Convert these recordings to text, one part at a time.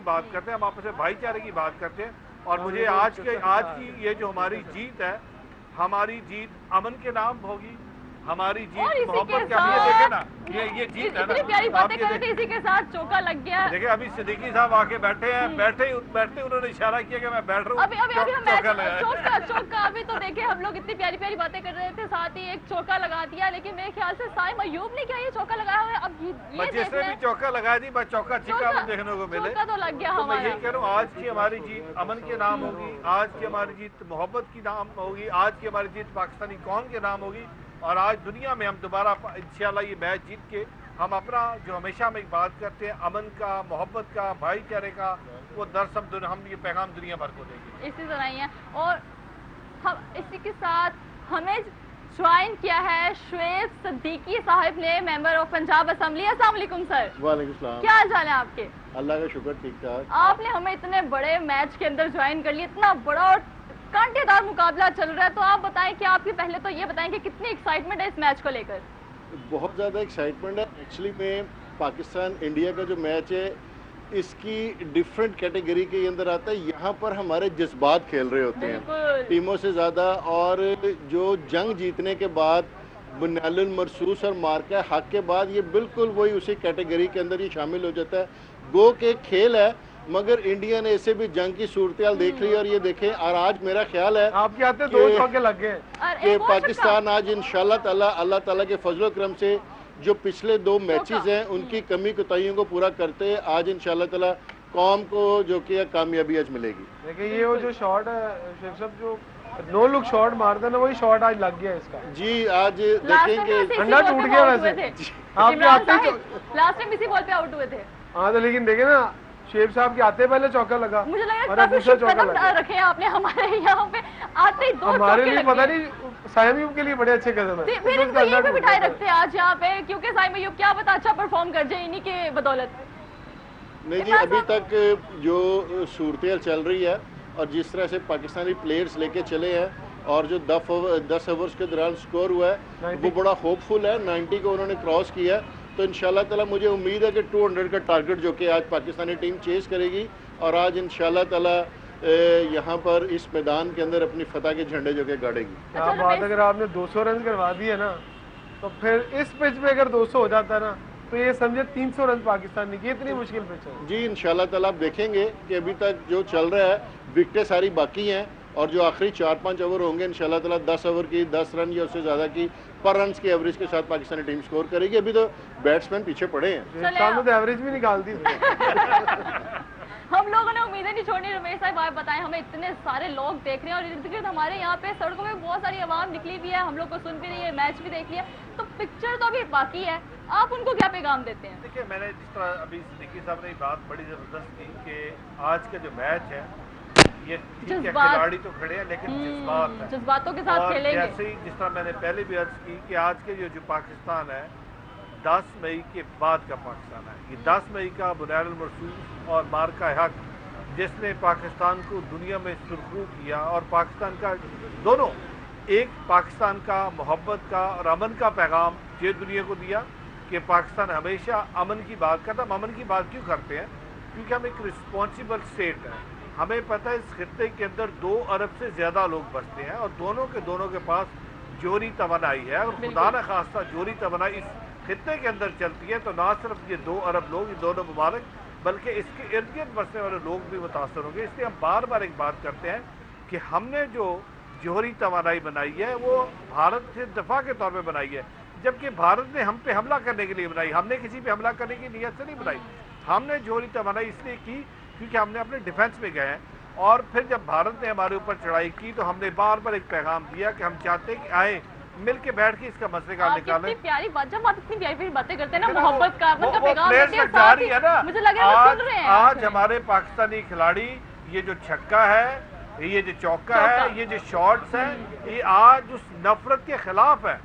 बात करते हैं, हम आपस में भाईचारे की बात करते हैं। और मुझे आज की ये जो हमारी जीत है, हमारी जीत अमन के नाम होगी, हमारी जीत मोहब्बत के। हम ये देखे ना, ये जीत है ना। प्यारी बातें कर रहे थे, इसी के साथ चौका लग गया। देखिए अभी सिद्दीकी साहब आके बैठे हैं, बैठते उन्होंने इशारा किया कि मैं बैठ रहा हूँ। अभी तो देखे हम लोग इतनी प्यारी प्यारी बातें कर रहे थे, साथ ही एक चौका लगा दिया। लेकिन मेरे ख्याल से साइम अय्यूब ने क्या ये चौका लगाया हुआ है? अब ये जिसने भी चौका लगाया थी, बस चौका छिक्का देखने को मिले। तो लग गया हमारा। मैं यही कह रहा हूँ, आज की हमारी जीत अमन के नाम होगी, आज की हमारी जीत मोहब्बत की नाम होगी, आज की हमारी जीत पाकिस्तानी कौम के नाम होगी। और आज दुनिया में हम दोबारा इंशाल्लाह ये मैच जीत के हम अपना जो हमेशा हम एक बात करते हैं अमन का, मोहब्बत का, भाईचारे का, वो दर्स हम ये पैगाम दुनिया भर को देंगे। इसी तरह ही है। और हम इसी के साथ हमें ज्वाइन किया है शुएब सिद्दीकी साहब ने, मेंबर ऑफ पंजाब असेंबली। अस्सलाम वालेकुम सर। वालेकुम सलाम। क्या हाल चाल है आपके? अल्लाह का शुक्र, ठीक ठाक। आपने हमें इतने बड़े मैच के अंदर ज्वाइन कर लिया, इतना बड़ा और कांटेदार मुकाबला चल रहा है, तो आप बताएं कि आपकी पहले तो ये बताएं कि कितनी एक्साइटमेंट है इस मैच को लेकर? बहुत ज़्यादा एक्साइटमेंट है। एक्चुअली में पाकिस्तान इंडिया का जो मैच है इसकी डिफरेंट कैटेगरी के अंदर आता है। यहाँ पर हमारे जज्बात खेल रहे होते हैं टीमों से ज़्यादा, और जो जंग जीतने के बाद बुनियादुल मरसूस और मार्का हक के बाद ये बिल्कुल वही उसी कैटेगरी के अंदर ही शामिल हो जाता है। गो के खेल है, मगर इंडिया ने ऐसे भी जंग की सूरत देख ली। और ये देखें, और आज मेरा ख्याल है आपके आते दो चौके लग गए कि पाकिस्तान आज इंशाल्लाह ताला अल्लाह ताला के फजल करम से जो पिछले दो मैचेस हैं उनकी कमी कोताहियों को पूरा करते आज इंशाल्लाह ताला कौम को जो कि कामयाबी आज मिलेगी। देखिए ये वो जो शॉट है शेख साहब, जो नो लुक शॉट मारते ना, वही शॉट आज लग गया इसका। जी आज देखेंगे अंडा टूट गया वैसे। आपके आते लास्ट टाइम इसी बॉल पे आउट हुए थे। हाँ तो लेकिन देखे ना शेख साहब के आते पहले चौका लगा। मुझे लगा दूसरा चौका लगा रखे आपने हमारे यहाँ पे आते ही दो हमारे लिए पता नहीं साइम अय्यूब के लिए बड़े अच्छे कदम है। फिर इनको यहीं पे बिठाए रखते हैं आज यहाँ पे, क्योंकि साइम अय्यूब क्या पता अच्छा परफॉर्म कर जाए इन्हीं के बदौलत। नहीं जी, अभी तक जो सूरत चल रही है और जिस तरह से पाकिस्तानी प्लेयर्स लेके चले हैं और जो 10 ओवर्स के दौरान स्कोर हुआ है वो बड़ा होपफुल है। 90 को उन्होंने क्रॉस किया, तो इंशाल्लाह ताला मुझे उम्मीद है कि 200 का टारगेट जो कि आज पाकिस्तानी टीम चेस करेगी और आज इंशाल्लाह ताला यहाँ पर इस मैदान के अंदर अपनी फतह के झंडे जो कि गाड़ेगी। क्या बात, अगर आपने 200 रन करवा दिए ना, तो फिर इस पिच पे अगर 200 हो जाता ना, तो ये समझे 300 रन पाकिस्तान ने की। इतनी मुश्किल पिच है जी। इंशाल्लाह ताला आप देखेंगे कि अभी तक जो चल रहा है विकेटें सारी बाकी हैं और जो आखिरी 4-5 ओवर होंगे इंशाल्लाह ताला 10 ओवर की 10 रन या उससे ज़्यादा की पर रन की एवरेज के साथ पाकिस्तानी टीम स्कोर करेगी। अभी तो बैट्समैन पीछे पड़े हैं, तो एवरेज भी निकाल दी। हम लोगों ने उम्मीदें नहीं छोड़नी। रमेश साहब आप बताएं, हमें इतने सारे लोग देख रहे हैं और इर्द गिर्द हमारे यहाँ पे सड़कों में बहुत सारी आवाम निकली भी है, हम लोग को सुन भी रही है, मैच भी देख लिया, तो पिक्चर तो अभी बाकी है, आप उनको क्या पैगाम देते हैं? देखिए मैंने जिस तरह अभी सिद्दीकी साहब ने बात बड़ी जबरदस्त की कि आज का जो मैच है ये ठीक है, खिलाड़ी तो खड़े हैं लेकिन जज्बातों के साथ खेलेंगे। जैसे ही जिस तरह मैंने पहले भी अर्ज की कि आज के जो पाकिस्तान है 10 मई के बाद का पाकिस्तान है। ये 10 मई का बुनियादुल मरसूस और मार्का हक जिसने पाकिस्तान को दुनिया में सुरखरू किया, और पाकिस्तान का दोनों एक पाकिस्तान का मोहब्बत का और अमन का पैगाम ये दुनिया को दिया कि पाकिस्तान हमेशा अमन की बात करता है। हम अमन की बात क्यों करते हैं? क्योंकि हम एक रिस्पॉन्सिबल स्टेट है। हमें पता है इस खित्ते के अंदर 2 अरब से ज़्यादा लोग बसते हैं और दोनों के पास जोहरी तवानाई है। और खुदा न खास्ता जोहरी तवानाई इस खित्ते के अंदर चलती है तो ना सिर्फ ये 2 अरब लोग, ये दोनों मुबारक, बल्कि इसके इर्द गिर्द बसने वाले लोग भी मुतासर होंगे। इसलिए हम बार बार एक बात करते हैं कि हमने जो जोहरी तवानाई बनाई है वो भारत से दफा के तौर पर बनाई है, जबकि भारत ने हम पे हमला करने के लिए बनाई। हमने किसी पे हमला करने की नीयत से नहीं बनाई। हमने जोहरी तवानाई इसलिए की क्योंकि हमने अपने डिफेंस में गए हैं, और फिर जब भारत ने हमारे ऊपर चढ़ाई की तो हमने बार बार एक पैगाम दिया कि हम चाहते हैं कि आए मिल के बैठ के इसका मसले का निकालें। प्यारी बात, जब आप इतनी प्यारी बातें करते हैं ना, मोहब्बत का पैगाम देते हैं, जारी है ना। मुझे लग रहा है सुन रहे हैं। आज हमारे पाकिस्तानी खिलाड़ी ये जो छक्का है, ये जो चौका है, ये जो शॉट्स है, ये आज उस नफरत के खिलाफ है।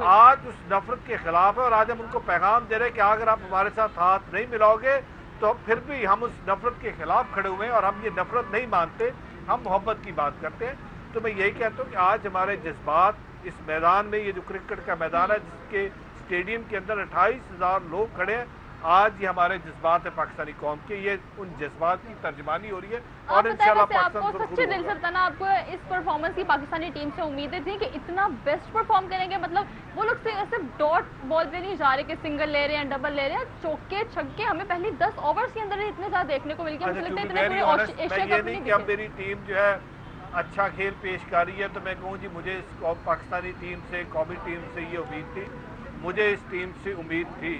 आज उस नफरत के खिलाफ है और आज हम उनको पैगाम दे रहे हैं कि अगर आप हमारे साथ हाथ नहीं मिलाओगे तो फिर भी हम उस नफरत के खिलाफ खड़े हुए हैं और हम ये नफरत नहीं मानते, हम मोहब्बत की बात करते हैं। तो मैं यही कहता हूँ कि आज हमारे जज्बात इस मैदान में, ये जो क्रिकेट का मैदान है जिसके स्टेडियम के अंदर 28,000 लोग खड़े हैं, आज ये हमारे जज्बात है पाकिस्तानी कौम के, ये उन जज्बात की तर्जमानी हो रही है। आप और इंशाल्लाह बताएं, आपको पाकिस्तान सच्चे दिल से बताना, आपको इस परफॉर्मेंस की पाकिस्तानी टीम से उम्मीदें थी कि इतना बेस्ट परफॉर्म करेंगे? मतलब वो लोग सिर्फ डॉट बॉल पे नहीं जा रहे कि सिंगल ले रहे हैं, डबल ले रहे हैं, चौके छक्के हमें पहली 10 ओवर्स के अंदर ही इतने ज्यादा देखने को मिल गया। मुझे लगता है इतने पूरे एशिया कप में नहीं। अब मेरी टीम जो है अच्छा खेल पेश कर रही है, तो मैं कहूँ जी मुझे इस पाकिस्तानी टीम से, कौमी टीम से ये उम्मीद थी, मुझे इस टीम से उम्मीद थी।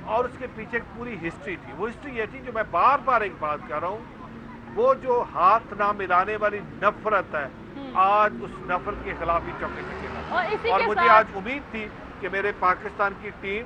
और उसके पीछे एक पूरी हिस्ट्री थी। वो हिस्ट्री ये थी, जो मैं बार बार एक बात कर रहा हूँ, वो जो हाथ ना मिलाने वाली नफरत है, आज उस नफरत के खिलाफ ही चौके छक्के। और मुझे आज उम्मीद थी कि मेरे पाकिस्तान की टीम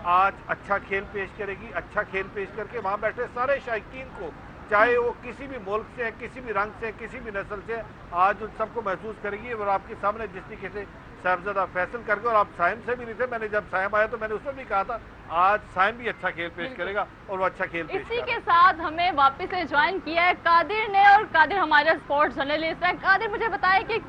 आज अच्छा खेल पेश करेगी। अच्छा खेल पेश करके वहाँ बैठे सारे शायकीन को, चाहे वो किसी भी मुल्क से, किसी भी रंग से, किसी भी नस्ल से, आज उन सबको महसूस करेगी। और आपके सामने जिस तरीके से साहिबजादा फैसल करके, और आप साइम से भी नहीं थे, मैंने जब साइम आया तो मैंने उसमें भी कहा था आज साइम भी अच्छा खेल पेश करेगा, और वो अच्छा खेल पेश इसी के साथ हमें वापस से ज्वाइन किया है कादिर ने, और कादिर हमारे स्पोर्ट्स जर्नलिस्ट है। कादिर, मुझे बताया कि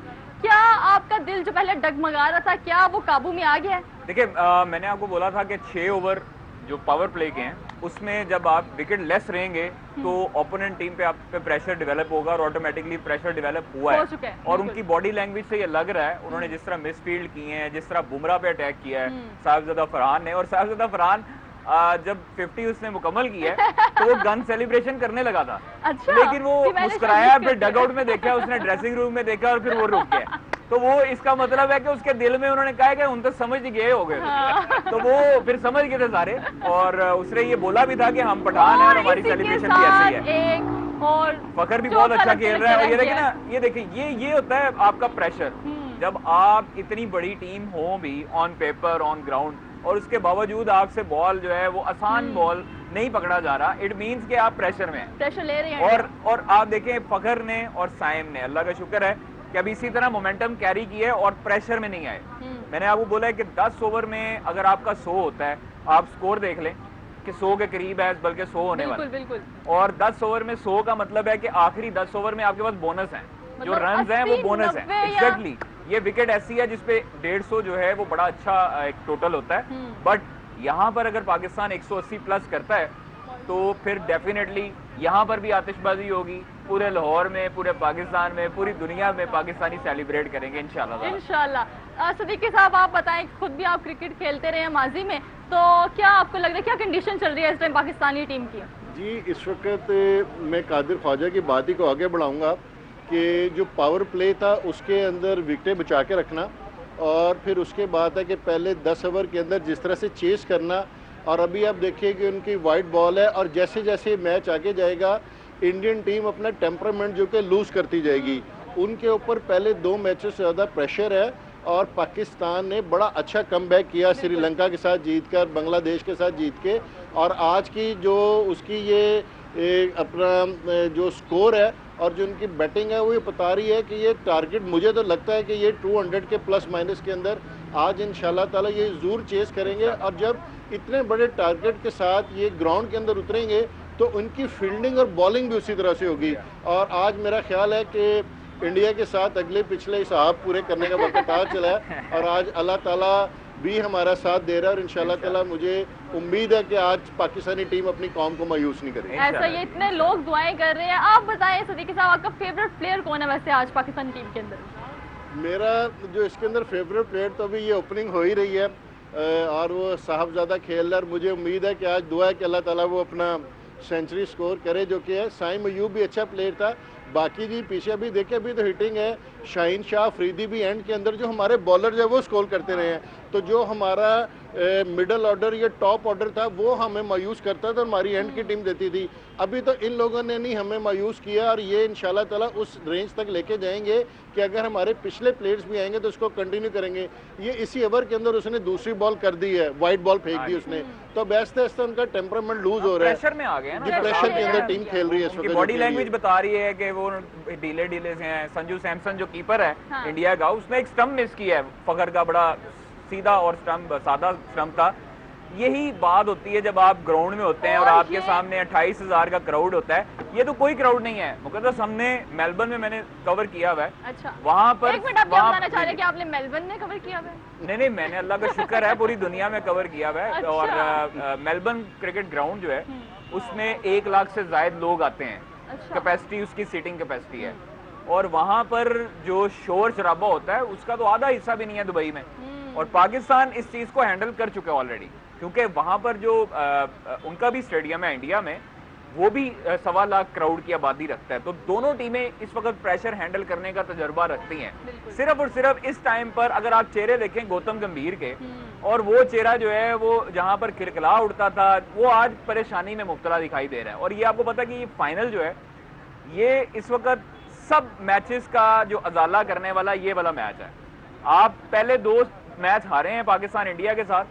क्या आपका दिल जो पहले डगमगा रहा था, क्या वो काबू में आ गया है? देखिए, मैंने आपको बोला था कि 6 ओवर जो पावर प्ले के हैं उसमें जब आप विकेट लेस रहेंगे तो ओपोनेंट टीम पे आप पे प्रेशर डेवलप होगा, और ऑटोमेटिकली प्रेशर डेवलप हुआ है। और उनकी बॉडी लैंग्वेज से ये लग रहा है, उन्होंने जिस तरह मिसफील्ड किए हैं, जिस तरह बुमराह पे अटैक किया है साहिबजादा फरहान ने, और साहिबजादा फरहान जब 50 उसने मुकम्मल किया तो वो गन सेलिब्रेशन करने लगा था। अच्छा, लेकिन वो मुस्कुराया, फिर डगआउट में देखा, उसने ड्रेसिंग रूम में देखा, और फिर वो रुक गया। तो वो इसका मतलब है कि उसके दिल में उन्होंने कहा कि उन तो समझ गए हो गए। हाँ। तो वो फिर समझ गए थे सारे, और उसने ये बोला भी था कि हम पठान हैं और हमारी सेलिब्रेशन भी ऐसी है। और फखर भी बहुत अच्छा खेल रहा है। और ये देखिए ना, ये देखिए, ये होता है आपका प्रेशर। जब आप इतनी बड़ी टीम हो भी ऑन पेपर, ऑन ग्राउंड, और उसके बावजूद आपसे बॉल जो है वो आसान बॉल नहीं पकड़ा जा रहा, इट मींस कि आप प्रेशर में प्रेशर ले रहे हैं। और आप देखें, फखर ने और साइम ने, अल्लाह का शुक्र है कि अब इसी तरह मोमेंटम कैरी किया और प्रेशर में नहीं आए। मैंने आपको बोला है कि 10 ओवर में अगर आपका 100 होता है, आप स्कोर देख लें कि 100 के करीब है, बल्कि 100 होने वाला। बिल्कुल। और 10 ओवर में 100 का मतलब है कि आखिरी 10 ओवर में आपके पास बोनस है, जो रन है वो बोनस है। एग्जैक्टली, ये विकेट ऐसी है जिसपे 150 जो है वो बड़ा अच्छा एक टोटल होता है। बट यहाँ पर अगर पाकिस्तान 180 प्लस करता है तो फिर डेफिनेटली यहाँ पर भी आतिशबाजी होगी, पूरे लाहौर में, पूरे पाकिस्तान में, पूरी दुनिया में पाकिस्तानी सेलिब्रेट करेंगे इंशाल्लाह। सदीकी साहब, आप बताएं, खुद भी आप क्रिकेट खेलते रहे हैं माजी में, तो क्या आपको लग रहा है, क्या कंडीशन चल रही है इस टाइम पाकिस्तानी टीम की? जी, इस वक्त मैं कादिर ख्वाजा की बात ही को आगे बढ़ाऊंगा कि जो पावर प्ले था उसके अंदर विकेटें बचा के रखना, और फिर उसके बाद है कि पहले 10 ओवर के अंदर जिस तरह से चेस करना। और अभी आप देखिए कि उनकी वाइट बॉल है, और जैसे जैसे मैच आगे जाएगा इंडियन टीम अपना टेम्परामेंट जो कि लूज़ करती जाएगी। उनके ऊपर पहले 2 मैचों से ज़्यादा प्रेशर है, और पाकिस्तान ने बड़ा अच्छा कमबैक किया श्रीलंका के साथ जीतकर, बांग्लादेश के साथ जीत के। और आज की जो उसकी ये अपना जो स्कोर है और जो उनकी बैटिंग है वो ये बता रही है कि ये टारगेट, मुझे तो लगता है कि ये 200 के प्लस माइनस के अंदर आज इंशाल्लाह ताला ये ज़रूर चेस करेंगे। और जब इतने बड़े टारगेट के साथ ये ग्राउंड के अंदर उतरेंगे तो उनकी फील्डिंग और बॉलिंग भी उसी तरह से होगी। और आज मेरा ख्याल है कि इंडिया के साथ अगले पिछले हिसाब पूरे करने का वक्त आ चला है, और आज अल्लाह ताला भी हमारा साथ दे रहा है, और इंशाल्लाह ताला मुझे उम्मीद है कि आज पाकिस्तानी टीम अपनी कौम को मायूस नहीं करेगी। ऐसा ये इतने लोग दुआएं कर रहे हैं। आप बताएं सदीकी साहब, आपका फेवरेट प्लेयर कौन है वैसे आज पाकिस्तानी टीम के अंदर? मेरा जो इसके अंदर फेवरेट प्लेयर तो अभी ये ओपनिंग हो ही रही है, और वो साहबजादा खेल रहा है। मुझे उम्मीद है कि आज दुआ है कि अल्लाह ताला वो अपना सेंचुरी स्कोर करे, जो कि है। साइम अयूब भी अच्छा प्लेयर था। बाकी जी पीछे अभी देखे, अभी तो हिटिंग है, शाहीन शाह अफरीदी भी एंड के अंदर जो हमारे बॉलर जो है वो स्कोर करते रहे हैं। तो जो हमारा मिडल ऑर्डर या टॉप ऑर्डर था वो हमें मायूस करता था, हमारी एंड की टीम देती थी। अभी तो इन लोगों ने नहीं हमें मायूस किया, और ये इंशाल्लाह ताला उस रेंज तक लेके जाएंगे कि अगर हमारे पिछले प्लेयर्स भी आएंगे तो उसको कंटिन्यू करेंगे। ये इसी ओवर के अंदर उसने दूसरी बॉल कर दी है, वाइट बॉल फेंक दी उसने, तो आहिस्ता आहिस्ता उनका टेम्परामेंट लूज हो रहा है, प्रेशर में आ गए ना, प्रेशर के अंदर टीम खेल रही है। उनकी बॉडी लैंग्वेज बता रही है कि वो ढीले से हैं। संजू सैमसन जो कीपर है इंडिया का, उसने एक स्टंप मिस किया है फखर का, बड़ा सीधा और स्टंप, सादा स्टंप था, यही बात होती है जब आप ग्राउंड में होते हैं और आपके सामने 28,000 का क्राउड होता है। ये तो कोई क्राउड नहीं है मुकद्दस, हमने मेलबर्न में मैंने कवर किया हुआ है। अच्छा, वहाँ पर एक मिनट, आप क्या बताना चाह रहे हैं कि आपने मेलबर्न में कवर किया हुआ है? नहीं, मैंने अल्लाह का शुक्र है पूरी दुनिया में कवर किया हुआ है। और मेलबर्न क्रिकेट ग्राउंड जो है उसमें 1 लाख से ज्यादा लोग आते हैं। कैपेसिटी उसकी सीटिंग कैपेसिटी है। और वहाँ पर जो शोर शराबा होता है उसका तो आधा हिस्सा भी नहीं है दुबई में। और पाकिस्तान इस चीज को हैंडल कर चुका है ऑलरेडी, क्योंकि वहां पर जो उनका भी स्टेडियम है इंडिया में, वो भी 1.25 लाख क्राउड की आबादी रखता है। तो दोनों टीमें इस वक्त प्रेशर हैंडल करने का तजुर्बा रखती हैं। सिर्फ और सिर्फ इस टाइम पर अगर आप चेहरे देखें गौतम गंभीर के, और वो चेहरा जो है वो जहां पर खिलखिला उठता था वो आज परेशानी में मुब्तला दिखाई दे रहा है। और ये आपको पता कि ये फाइनल जो है ये इस वक्त सब मैचेस का जो अजाला करने वाला ये वाला मैच है। आप पहले 2 मैच हारे हैं पाकिस्तान इंडिया के साथ,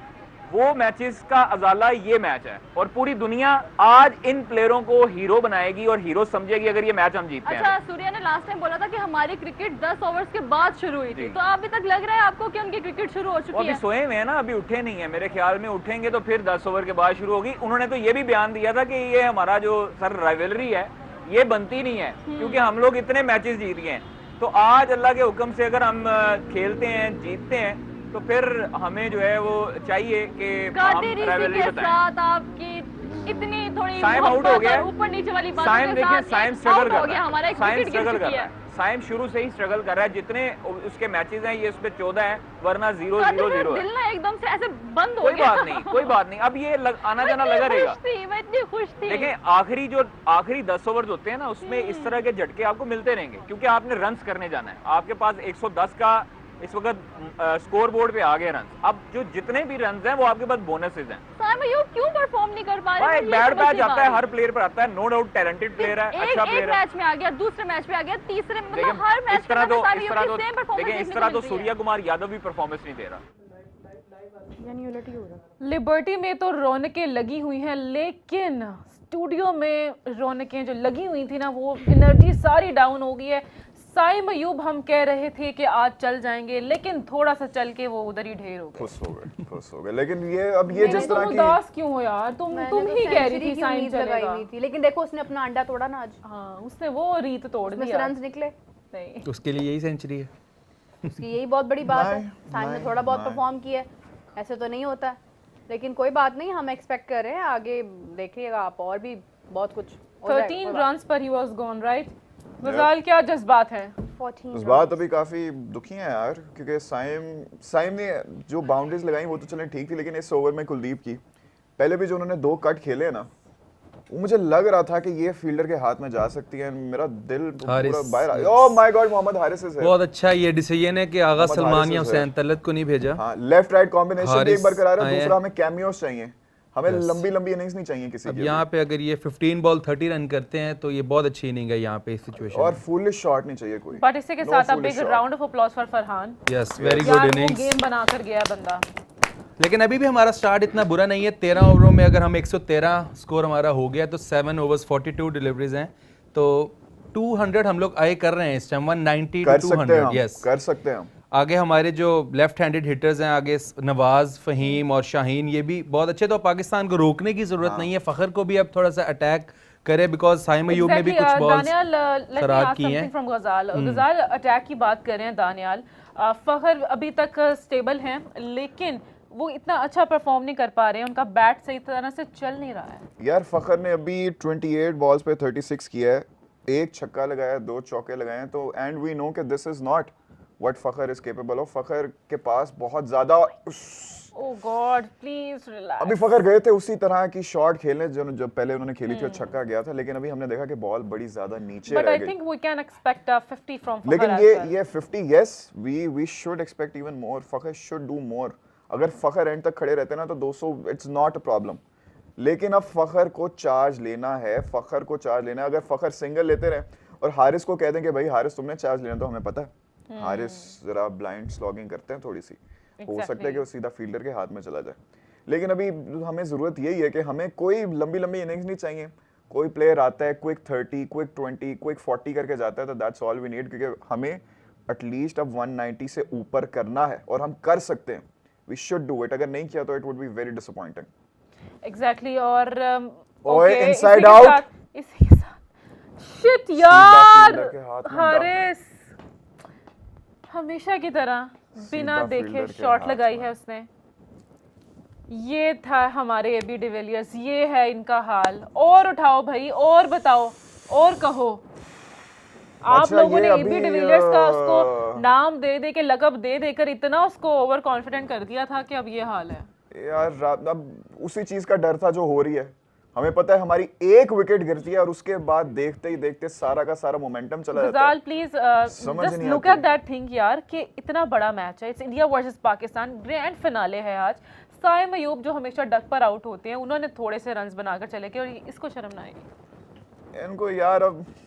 वो मैचेस का अजाला ये मैच है। और पूरी दुनिया आज इन प्लेयरों को हीरो बनाएगी और हीरो समझेगी अगर ये मैच हम जीतते हैं। अच्छा, सूर्या ने लास्ट टाइम बोला था कि हमारी क्रिकेट 10 ओवर्स के बाद शुरू हुई थी, तो अभी तक लग रहा है आपको कि उनकी क्रिकेट शुरू हो चुकी है? अभी सोए हुए हैं ना, अभी उठे नहीं है। मेरे ख्याल में उठेंगे तो फिर 10 ओवर के बाद शुरू होगी। उन्होंने तो ये भी बयान दिया था कि ये हमारा जो सर राइवलरी है ये बनती नहीं है, क्योंकि हम लोग इतने मैचेस जीत गए हैं। तो आज अल्लाह के हुक्म से अगर हम खेलते हैं, जीतते हैं, तो फिर हमें जो है वो चाहिए कि हम राइवलरी बताएं। आपकी इतनी थोड़ी साइम आउट हो गया, ऊपर नीचे वाली बात, साइम देखिए, साइम स्ट्रगल कर रहा है, हमारा साइम स्ट्रगल कर रहा है। साइम शुरू से ही स्ट्रगल कर रहा है। जितने उसके मैचेस हैं ये उसपे 14 हैं, वरना 0-0-0 है। दिल ना एकदम से ऐसे बंद हो गया। कोई बात नहीं, कोई बात नहीं। अब ये आना जाना लगा रहेगा। मैं इतनी खुश थी। देखिए आखिरी 10 ओवर होते हैं ना, उसमें इस तरह के झटके आपको मिलते रहेंगे, क्योंकि आपने रन्स करने जाना है। आपके पास 110 का इस वक्त स्कोर बोर्ड पे आ गए रन। अब जो जितने भी रन हैं वो आपके पास बोनसेस हैं। क्यों परफॉर्म नहीं कर पा रहे हैं? एक बैड पैच आता है, हर प्लेयर पर आता है, नो डाउट टैलेंटेड प्लेयर है, अच्छा प्लेयर है। मैच में आ गया, दूसरे मैच में आ गया, तीसरे, मतलब हर मैच इस तरह तो सूर्या कुमार यादव भी परफॉर्मेंस नहीं दे रहा। लिबर्टी में तो रौनकें लगी हुई हैं, लेकिन स्टूडियो में रौनकें जो लगी हुई थी ना, वो एनर्जी सारी डाउन हो गई है। साइम अयूब हम कह रहे थे कि आज चल जाएंगे, लेकिन थोड़ा सा चल के वो उधर ही ढेर हो गए, खुश हो गए। लेकिन ये जिस तरह की उदास क्यों हो यार? तुम ही कह रही थी साइम चलेगा, लेकिन देखो उसने अपना अंडा तोड़ा ना आज। हाँ, उसने वो रीत तोड़ दी, रन निकले नहीं, उसके लिए यही सेंचुरी है, उसकी यही बहुत बड़ी बात है। साइम ने थोड़ा बहुत परफॉर्म किया, ऐसे तो नहीं होता, लेकिन कोई बात नहीं, हम एक्सपेक्ट कर रहे हैं, आगे देखिएगा आप, और भी बहुत कुछ। 13 रन्स पर ही वाज गॉन, राइट? गजाल, क्या जज्बात है? जज्बात अभी काफी दुखी हैं यार, क्योंकि साइम ने जो बाउंड्रीज लगाई वो तो चलें ठीक थी, लेकिन इस ओवर में कुलदीप की पहले भी जो उन्होंने 2 कट खेले ना, वो मुझे लग रहा था कि ये फील्डर के हाथ में जा सकती है। मेरा दिल पूरा बाहर, oh my god, Mohammad Haris है। बहुत अच्छा ये डिसीजन है कि आगा सलमान या हुसैन तलत को नहीं भेजा। हाँ, लेफ्ट राइट कॉम्बिनेशन भी एक बार करा रहा है, दूसरा हमें कैमियोस चाहिए, हमें लंबी इनिंग्स नहीं चाहिए किसी की। यहाँ पे अगर ये 15 बॉल 30 रन करते हैं तो ये बहुत अच्छी इनिंग है यहाँ पे इस सिचुएशन। और फुलिश शॉट नहीं चाहिए कोई। बट इसके साथ अब एक round of applause for Farhan. Yes, very good innings, game बनाकर गया बंदा। लेकिन अभी भी हमारा स्टार्ट इतना बुरा नहीं है। 13 ओवरों में अगर हम 113 स्कोर हमारा हो गया, तो 7 ओवर्स 42 डिलीवरीज हैं, तो 200 हम लोग आए कर रहे हैं इस टाइम, 190 to 200। यस, कर सकते हैं हम। आगे हमारे जो लेफ्ट हैंडेड हिटर्स हैं, आगे नवाज, फहीम और शाहीन, ये भी बहुत अच्छे। तो पाकिस्तान को रोकने की जरूरत नहीं है, फखर को भी अब थोड़ा सा अटैक करे, बिकॉज साइम अयूब ने भी कुछ बॉल्स खराब की हैं। गजाल अटैक की बात कर रहे हैं दानियाल, फखर अभी तक स्टेबल हैं, लेकिन वो इतना अच्छा परफॉर्म नहीं कर पा रहे हैं, उनका बैट सही तरह से चल नहीं रहा है। यार फखर ने अभी 28 बॉल्स पे 36 किया है, 1 छक्का लगाया, 2 चौके लगाए हैं, तो एंड वी नो कि this is not what Fakhar is capable of. Fakhar के पास बहुत ज्यादा, ओह गॉड प्लीज रिलैक्स। अभी फखर गए थे उसी तरह की शॉट खेलने जो पहले उन्होंने खेली थी और छक्का गया था, लेकिन अभी हमने देखा कि बॉल बड़ी ज्यादा नीचे रह गई। But I think we can expect 50 from Fakhar. लेकिन ये 50, yes we should expect even more. Fakhar should do more. अगर फखर एंड तक खड़े रहते ना तो 200 इट्स नॉट अ प्रॉब्लम, लेकिन अब फखर को चार्ज लेना है, फखर को चार्ज लेना है। अगर फखर सिंगल लेते रहे और हारिस को कह दें कि भाई हारिस तुमने चार्ज लेना, तो हमें पता है हारिस जरा ब्लाइंड स्लॉगिंग करते हैं थोड़ी सी, हो सकता है कि वो सीधा फील्डर के हाथ में चला जाए। लेकिन अभी हमें जरूरत यही है कि हमें कोई लंबी इनिंग्स नहीं चाहिए। कोई प्लेयर आता है क्विक 30, क्विक 20, क्विक 40 करके जाता है, तो दैट्स ऑल वी नीड, क्योंकि हमें एटलीस्ट अब 190 से ऊपर करना है और हम कर सकते हैं। वी शुड डू इट, अगर नहीं किया तो it would be very disappointing. Exactly. और ओए इनसाइड आउट, इसी के साथ शिट यार, हारिस हमेशा की तरह बिना देखे शॉट लगाई है उसने। ये था हमारे एबी डिविलियर्स, ये है इनका हाल। और उठाओ भाई, और बताओ, और कहो। आप लोगों ने एबी डिविलियर्स का उसको नाम दे दे के, लकब दे देकर इतना उसको ओवर कॉन्फिडेंट कर दिया था कि अब ये हाल है यार। अब उसी चीज का डर था जो हो रही है। हमें पता है हमारी एक विकेट गिरती है और उसके बाद देखते ही देखते सारा का सारा मोमेंटम चला जाता है। Please just look at that thing यार, कि इतना बड़ा मैच है, it's India versus Pakistan, grand finale है आज। साइम अयूब जो हमेशा डक पर आउट होते हैं, उन्होंने थोड़े से रन्स बनाकर चले गए और इसको शर्म ना आएगी इनको यार। अब